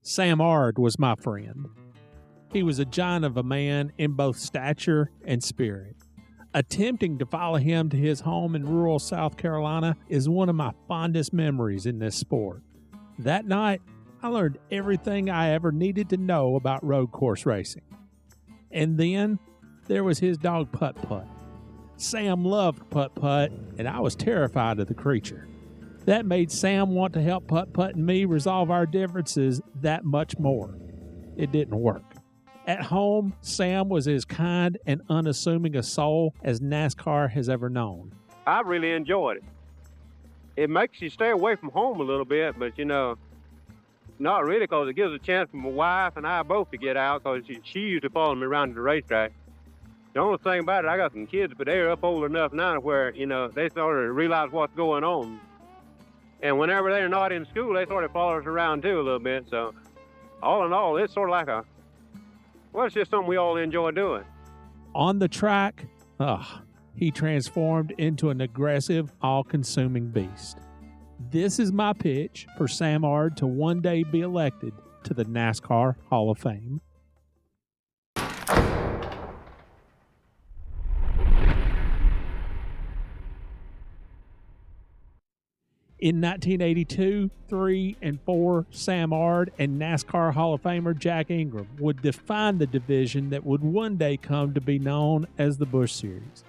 Sam Ard was my friend. He was a giant of a man in both stature and spirit. Attempting to follow him to his home in rural South Carolina is one of my fondest memories in this sport. That night, I learned everything I ever needed to know about road course racing. And then there was his dog Putt-Putt. Sam loved Putt-Putt, and I was terrified of the creature. That made Sam want to help Putt-Putt and me resolve our differences that much more. It didn't work. At home, Sam was as kind and unassuming a soul as NASCAR has ever known. I really enjoyed it. It makes you stay away from home a little bit, but not really, because it gives a chance for my wife and I both to get out, because she used to follow me around to the racetrack. The only thing about it, I got some kids, but they're up old enough now where, they sort of realize what's going on. And whenever they're not in school, they sort of follow us around too a little bit. So all in all, it's sort of like it's just something we all enjoy doing. On the track, he transformed into an aggressive, all-consuming beast. This is my pitch for Sam Ard to one day be elected to the NASCAR Hall of Fame. In 1982, 3 and 4, Sam Ard and NASCAR Hall of Famer Jack Ingram would define the division that would one day come to be known as the Busch Series.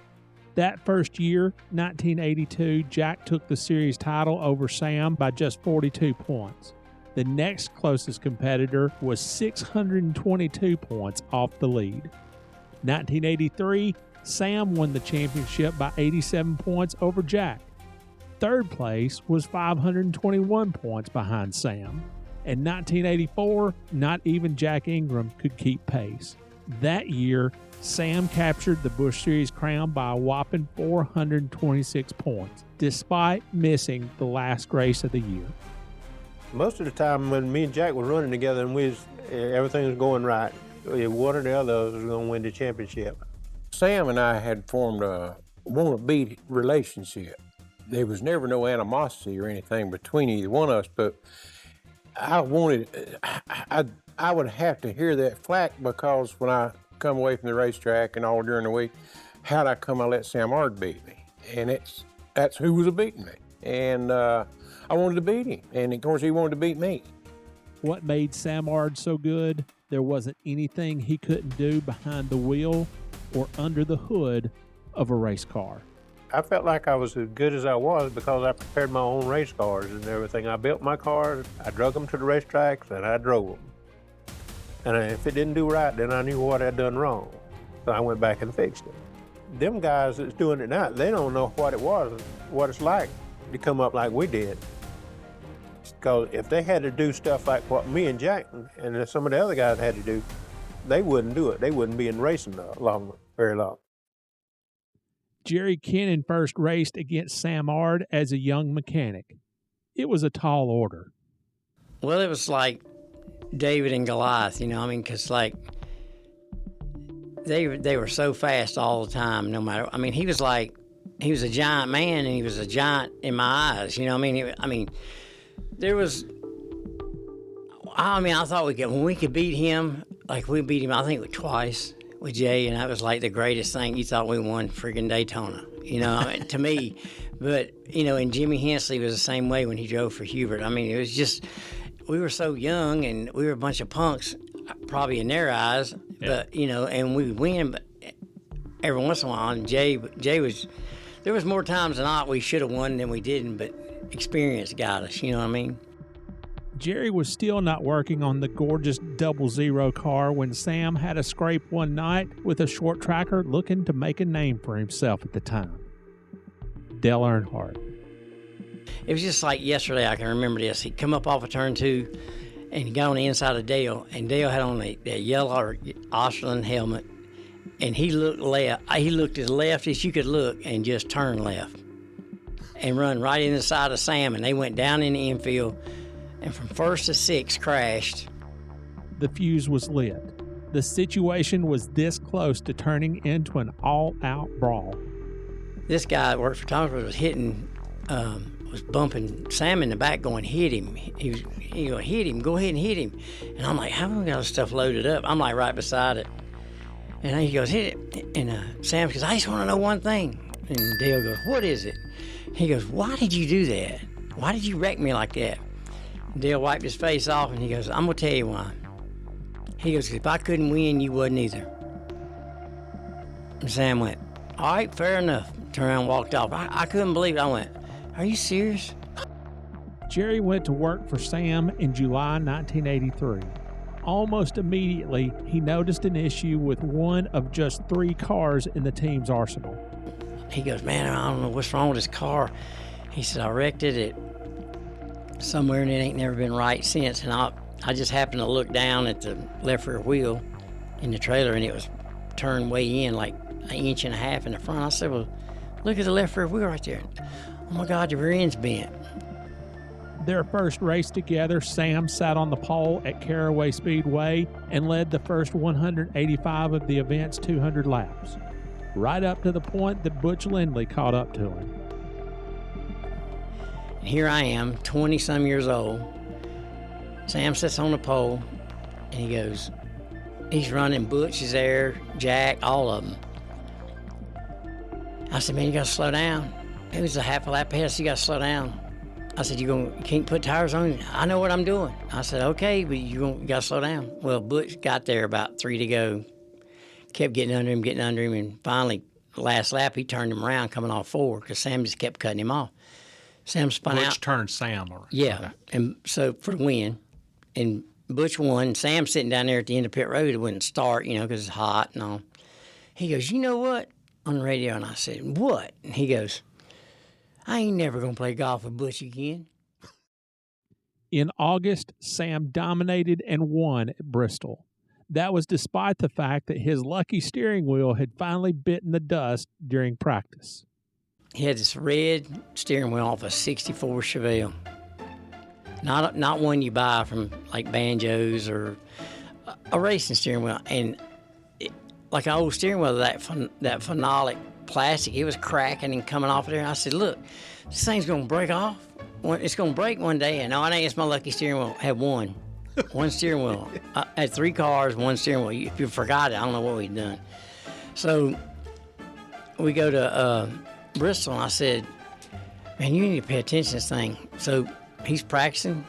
That first year, 1982, Jack took the series title over Sam by just 42 points. The next closest competitor was 622 points off the lead. 1983, Sam won the championship by 87 points over Jack. Third place was 521 points behind Sam. In 1984, not even Jack Ingram could keep pace. That year, Sam captured the Busch Series crown by a whopping 426 points, despite missing the last race of the year. Most of the time when me and Jack were running together and everything was going right, one or the other was going to win the championship. Sam and I had formed a want-to-beat relationship. There was never no animosity or anything between either one of us, but I would have to hear that flack, because when I come away from the racetrack and all during the week, how'd I let Sam Ard beat me? And that's who was beating me. And I wanted to beat him, and of course he wanted to beat me. What made Sam Ard so good? There wasn't anything he couldn't do behind the wheel or under the hood of a race car. I felt like I was as good as I was because I prepared my own race cars and everything. I built my cars, I drug them to the racetracks, and I drove them. And if it didn't do right, then I knew what I'd done wrong. So I went back and fixed it. Them guys that's doing it now, they don't know what it's like to come up like we did. Because if they had to do stuff like what me and Jack and some of the other guys had to do, they wouldn't do it. They wouldn't be in racing very long. Jerry Kennan first raced against Sam Ard as a young mechanic. It was a tall order. Well, it was like David and Goliath, because they were so fast all the time, no matter. He was a giant man, and he was a giant in my eyes. I thought when we could beat him, we beat him, I think twice with Jay, and that was like the greatest thing. You thought we won friggin' Daytona, to me. But, and Jimmy Hensley was the same way when he drove for Hubert. It was just, we were so young, and we were a bunch of punks, probably in their eyes, but, and we would win, but every once in a while, and Jay was, there was more times than not we should have won than we didn't, but experience got us, Jerry was still not working on the gorgeous 00 car when Sam had a scrape one night with a short tracker looking to make a name for himself at the time. Dale Earnhardt. It was just like yesterday, I can remember this. He'd come up off of turn 2, and he got on the inside of Dale, and Dale had on a yellow Australian helmet, and he looked left. He looked as left as you could look and just turned left and run right in the side of Sam, and they went down in the infield, and from 1st to 6th crashed. The fuse was lit. The situation was this close to turning into an all-out brawl. This guy that worked for Thomas was hitting was bumping Sam in the back going, hit him. He go, hit him, go ahead and hit him. And I'm like, how have we got this stuff loaded up? I'm like right beside it. And he goes, hit it. And Sam goes, I just want to know one thing. And Dale goes, what is it? He goes, why did you do that? Why did you wreck me like that? And Dale wiped his face off and he goes, I'm going to tell you why. He goes, if I couldn't win, you wouldn't either. And Sam went, all right, fair enough. Turned around and walked off. I couldn't believe it. I went, are you serious? Jerry went to work for Sam in July 1983. Almost immediately, he noticed an issue with one of just 3 cars in the team's arsenal. He goes, man, I don't know what's wrong with this car. He said, I wrecked it at somewhere and it ain't never been right since. And I just happened to look down at the left rear wheel in the trailer and it was turned way in like 1.5 inches in the front. I said, well, look at the left rear wheel right there. Oh my God, the rear end's bent. Their first race together, Sam sat on the pole at Caraway Speedway and led the first 185 of the event's 200 laps, right up to the point that Butch Lindley caught up to him. And here I am, 20-some years old. Sam sits on the pole, and he goes, he's running. Butch is there, Jack, all of them. I said, man, you got to slow down. It was a half a lap ahead, so you got to slow down. I said, you can't put tires on? I know what I'm doing. I said, okay, but you got to slow down. Well, Butch got there about 3 to go. Kept getting under him, and finally, the last lap, he turned him around coming off 4 because Sam just kept cutting him off. Sam spun out. Butch turned Sam around. Yeah, Okay. and so for the win. And Butch won. Sam sitting down there at the end of pit road, it wouldn't start, because it's hot and all. He goes, you know what? On the radio, and I said, what? And he goes, I ain't never going to play golf with Butch again. In August, Sam dominated and won at Bristol. That was despite the fact that his lucky steering wheel had finally bitten the dust during practice. He had this red steering wheel off a 64 Chevelle. Not one you buy from like Banjos or a racing steering wheel. And like an old steering wheel, that phenolic plastic, it was cracking and coming off of there. And I said, look, this thing's going to break off. It's going to break one day. And no, it ain't. It's my lucky steering wheel. I had one steering wheel. I had 3 cars, 1 steering wheel. If you forgot it, I don't know what we'd done. So we go to Bristol, and I said, man, you need to pay attention to this thing. So he's practicing.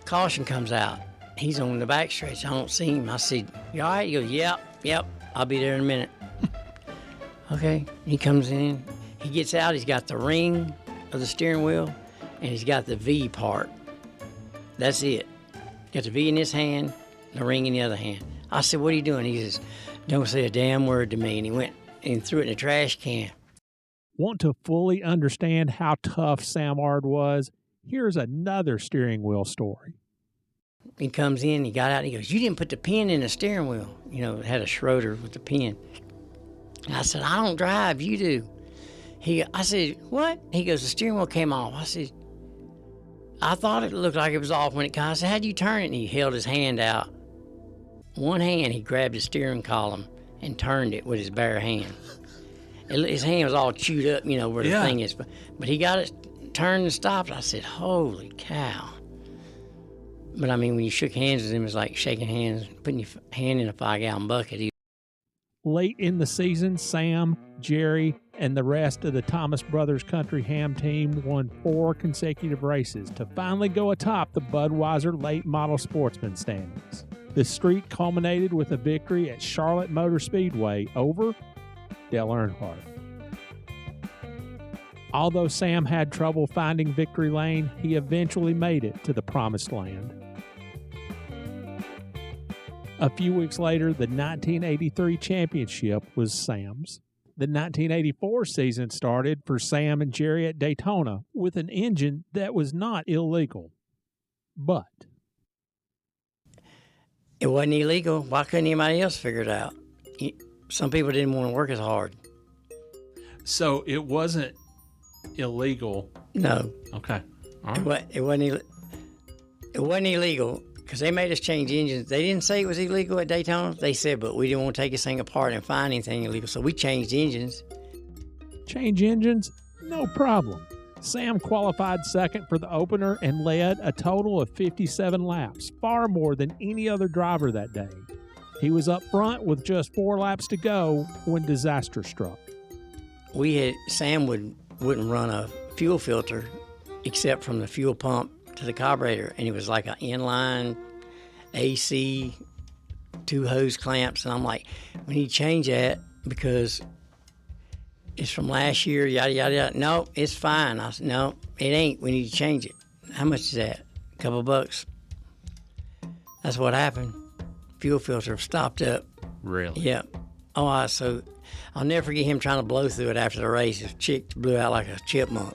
Caution comes out. He's on the back stretch. I don't see him. I said, you all right? He goes, yep. I'll be there in a minute. Okay. He comes in. He gets out. He's got the ring of the steering wheel, and he's got the V part. That's it. Got the V in his hand, the ring in the other hand. I said, what are you doing? He says, don't say a damn word to me. And he went and threw it in the trash can. Want to fully understand how tough Sam Ard was? Here's another steering wheel story. He comes in, he got out, and he goes, you didn't put the pin in the steering wheel. It had a Schroeder with the pin. And I said, I don't drive, you do. I said, what? He goes, the steering wheel came off. I said, I thought it looked like it was off when it came. I said, how'd you turn it? And he held his hand out. One hand, he grabbed the steering column and turned it with his bare hand. His hand was all chewed up, where the thing is. But he got it turned and stopped. I said, holy cow. But, when you shook hands with him, it was like shaking hands, putting your hand in a 5-gallon bucket. Late in the season, Sam, Jerry, and the rest of the Thomas Brothers Country Ham team won 4 consecutive races to finally go atop the Budweiser Late Model Sportsman standings. The streak culminated with a victory at Charlotte Motor Speedway over Dale Earnhardt. Although Sam had trouble finding victory lane, he eventually made it to the promised land. A few weeks later, the 1983 championship was Sam's. The 1984 season started for Sam and Jerry at Daytona with an engine that was not illegal. But it wasn't illegal. Why couldn't anybody else figure it out? Some people didn't want to work as hard. So it wasn't illegal. No. Okay. All right. It wasn't illegal because they made us change engines. They didn't say it was illegal at Daytona. They said, but we didn't want to take this thing apart and find anything illegal, so we changed engines. Change engines? No problem. Sam qualified second for the opener and led a total of 57 laps, far more than any other driver that day. He was up front with just 4 laps to go when disaster struck. Sam wouldn't run a fuel filter except from the fuel pump to the carburetor, and it was like an inline AC, 2 hose clamps, and I'm like, we need to change that because it's from last year, yada, yada, yada. No, it's fine. I said, no, it ain't. We need to change it. How much is that? A couple bucks. That's what happened. Fuel filter stopped up. Really? Yeah. Oh, so I'll never forget him trying to blow through it after the race. His chick blew out like a chipmunk.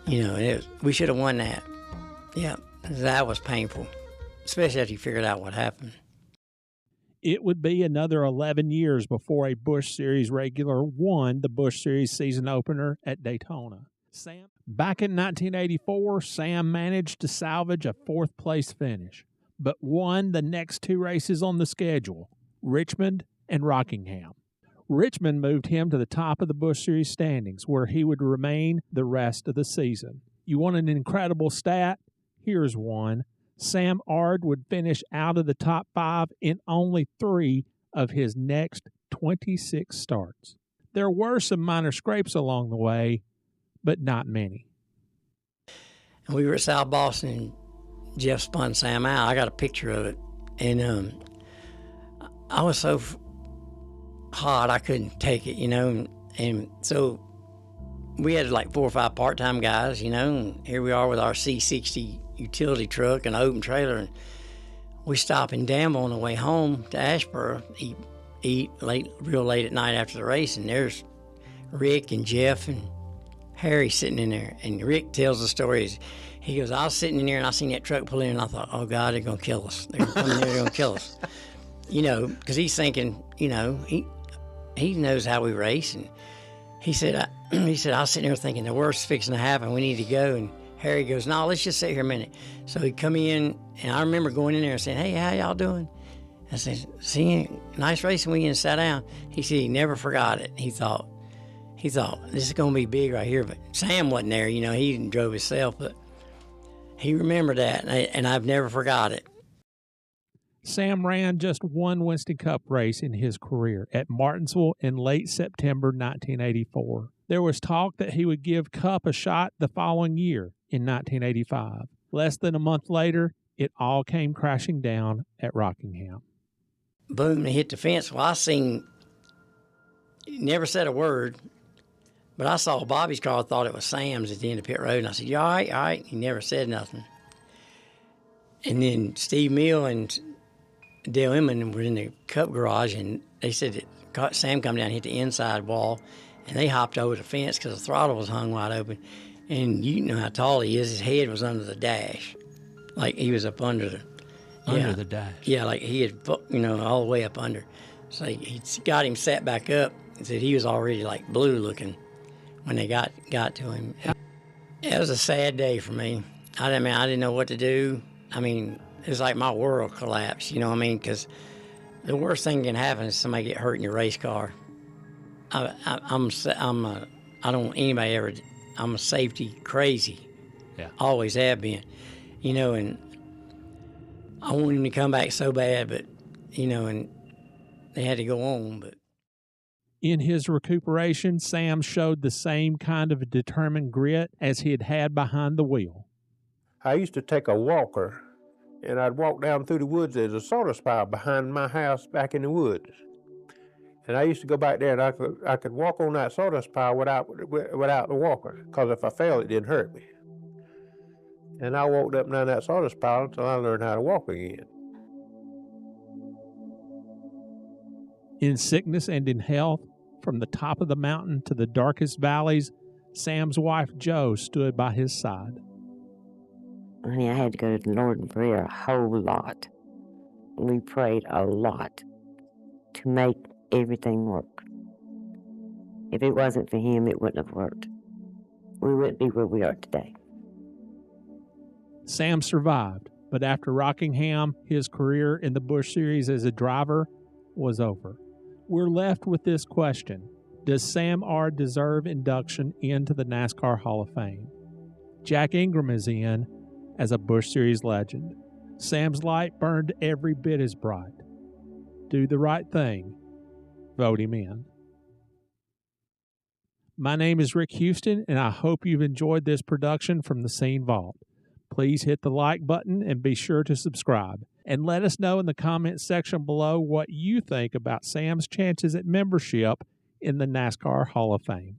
We should have won that. Yeah, that was painful, especially after you figured out what happened. It would be another 11 years before a Busch Series regular won the Busch Series season opener at Daytona. Back in 1984, Sam managed to salvage a 4th-place finish, but won the next 2 races on the schedule, Richmond and Rockingham. Richmond moved him to the top of the Busch Series standings, where he would remain the rest of the season. You want an incredible stat? Here's one. Sam Ard would finish out of the top 5 in only 3 of his next 26 starts. There were some minor scrapes along the way, but not many. And we were at South Boston, and Jeff spun Sam out. I got a picture of it, and I was so hot I couldn't take it, and so we had like 4 or 5 part-time guys, and here we are with our C60 utility truck and open trailer, and we stop in Danville on the way home to Asheboro, eat real late at night after the race, and there's Rick and Jeff and Harry sitting in there, and Rick tells the stories. He goes, I was sitting in there and I seen that truck pull in, and I thought, oh God, they're gonna kill us. They're coming in there, they're gonna kill us. Because he's thinking, he knows how we race, and he said, I was sitting there thinking the worst is fixing to happen. We need to go. And Harry goes, no, let's just sit here a minute. So he come in, and I remember going in there and saying, hey, how y'all doing? I said, see, nice racing weekend, and sat down. He said he never forgot it. He thought, this is going to be big right here. But Sam wasn't there, he drove himself, but he remembered that, and I've never forgot it. Sam ran just one Winston Cup race in his career at Martinsville in late September 1984. There was talk that he would give Cup a shot the following year in 1985. Less than a month later, it all came crashing down at Rockingham. Boom, and hit the fence. Well, I seen, never said a word, but I saw Bobby's car, thought it was Sam's at the end of pit road, and I said, you all right? All right. He never said nothing. And then Steve Mill and Dale Inman were in the Cup garage, and they said that Sam come down and hit the inside wall, and they hopped over the fence because the throttle was hung wide open. And you know how tall he is. His head was under the dash. Like he was up under the... Under the dash. Yeah, like he had, all the way up under. So he got him set back up and said he was already like blue looking when they got to him. It was a sad day for me. I didn't know what to do. It was like my world collapsed, because the worst thing can happen is somebody get hurt in your race car. I don't want anybody ever, I'm a safety crazy. Yeah. Always have been, and I wanted him to come back so bad, but, and they had to go on, but. In his recuperation, Sam showed the same kind of determined grit as he had behind the wheel. I used to take a walker, and I'd walk down through the woods. There's a sawdust pile behind my house back in the woods. And I used to go back there, and I could walk on that sawdust pile without the walker, because if I fell, it didn't hurt me. And I walked up and down that sawdust pile until I learned how to walk again. In sickness and in health, from the top of the mountain to the darkest valleys, Sam's wife, Jo, stood by his side. Honey, I had to go to the Lord in prayer a whole lot. We prayed a lot to make everything work. If it wasn't for him, it wouldn't have worked. We wouldn't be where we are today. Sam survived, but after Rockingham, his career in the Busch Series as a driver was over. We're left with this question. Does Sam Ard deserve induction into the NASCAR Hall of Fame? Jack Ingram is in as a Busch Series legend. Sam's light burned every bit as bright. Do the right thing. Vote him in. My name is Rick Houston, and I hope you've enjoyed this production from the Scene Vault. Please hit the like button and be sure to subscribe. And let us know in the comments section below what you think about Sam's chances at membership in the NASCAR Hall of Fame.